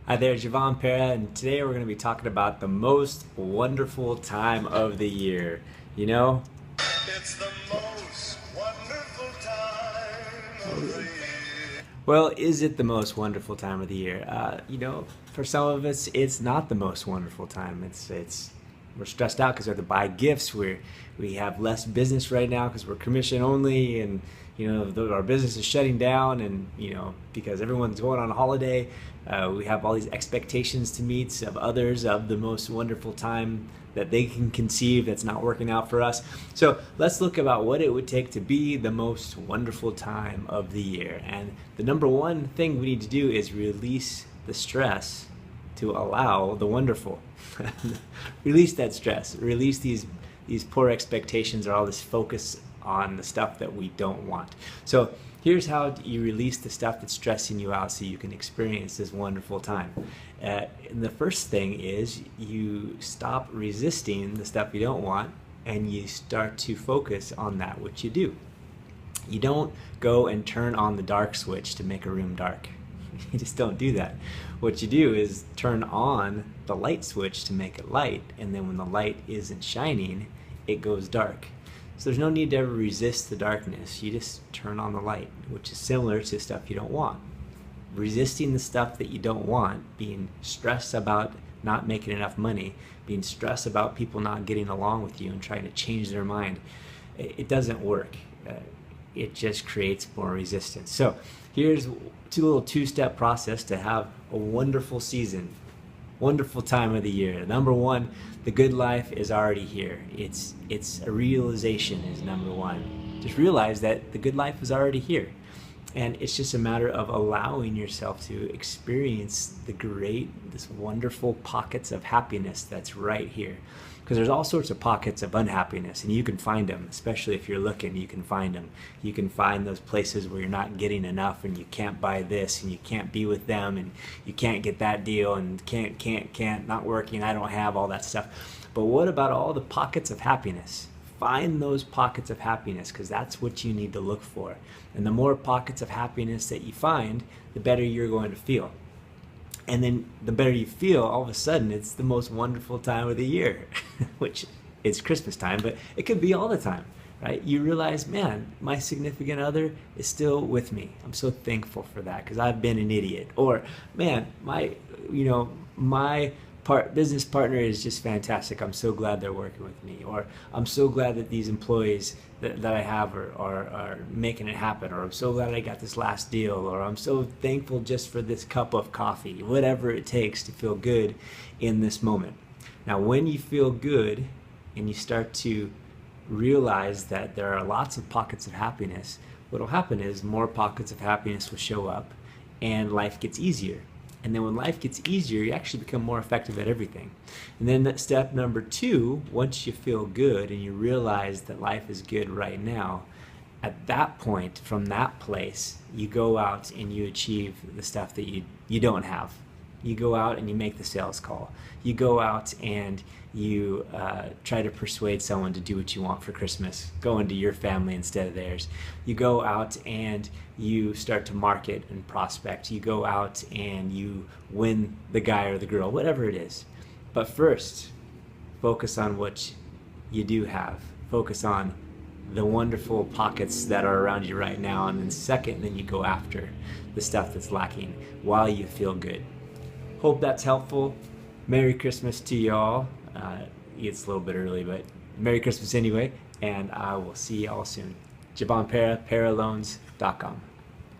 Hi there, Jevon, Perra, and today we're going to be talking about the most wonderful time of the year. You know, It's the most wonderful time of the year. well, is it the most wonderful time of the year? For some of us, it's not the most wonderful time. It's we're stressed out because we have to buy gifts. We have less business right now because we're commission only, and our business is shutting down, and because everyone's going on a holiday, we have all these expectations to meet of others of the most wonderful time that they can conceive that's not working out for us. So let's look about what it would take to be the most wonderful time of the year. And the number one thing we need to do is release the stress to allow the wonderful. Release that stress. Release these poor expectations or all this focus on the stuff that we don't want. So here's how you release the stuff that's stressing you out so you can experience this wonderful time. And the first thing is you stop resisting the stuff you don't want and you start to focus on that which you do. You don't go and turn on the dark switch to make a room dark. You just don't do that. What you do is turn on the light switch to make it light, and then when the light isn't shining, it goes dark. So there's no need to ever resist the darkness. You just turn on the light, which is similar to stuff you don't want. Resisting the stuff that you don't want, being stressed about not making enough money, being stressed about people not getting along with you and trying to change their mind, it doesn't work. It just creates more resistance. So here's two-step process to have a wonderful season, wonderful time of the year. Number one, the good life is already here. It's a realization is number one. Just realize that the good life is already here. And it's just a matter of allowing yourself to experience this wonderful pockets of happiness that's right here. Because there's all sorts of pockets of unhappiness, and you can find them, especially if you're looking, you can find them. You can find those places where you're not getting enough, and you can't buy this, and you can't be with them, and you can't get that deal, and can't, not working, I don't have all that stuff. But what about all the pockets of happiness? Find those pockets of happiness, because that's what you need to look for. And the more pockets of happiness that you find, the better you're going to feel. And then the better you feel, all of a sudden, it's the most wonderful time of the year, which is Christmas time, but it could be all the time, right? You realize, man, my significant other is still with me. I'm so thankful for that because I've been an idiot. Or, man, my business partner is just fantastic. I'm so glad they're working with me. Or I'm so glad that these employees that I have are making it happen. Or I'm so glad I got this last deal. Or I'm so thankful just for this cup of coffee. Whatever it takes to feel good in this moment. Now, when you feel good and you start to realize that there are lots of pockets of happiness, what will happen is more pockets of happiness will show up and life gets easier. And then when life gets easier, you actually become more effective at everything. And then that step number two, once you feel good and you realize that life is good right now, at that point, from that place, you go out and you achieve the stuff that you don't have. You go out and you make the sales call. You go out and you try to persuade someone to do what you want for Christmas, go into your family instead of theirs. You go out and you start to market and prospect. You go out and you win the guy or the girl, whatever it is. But first, focus on what you do have. Focus on the wonderful pockets that are around you right now. And then second, then you go after the stuff that's lacking while you feel good. Hope that's helpful. Merry Christmas to y'all. It's a little bit early, but Merry Christmas anyway, and I will see y'all soon. Jevon Perra, PerraLoans.com.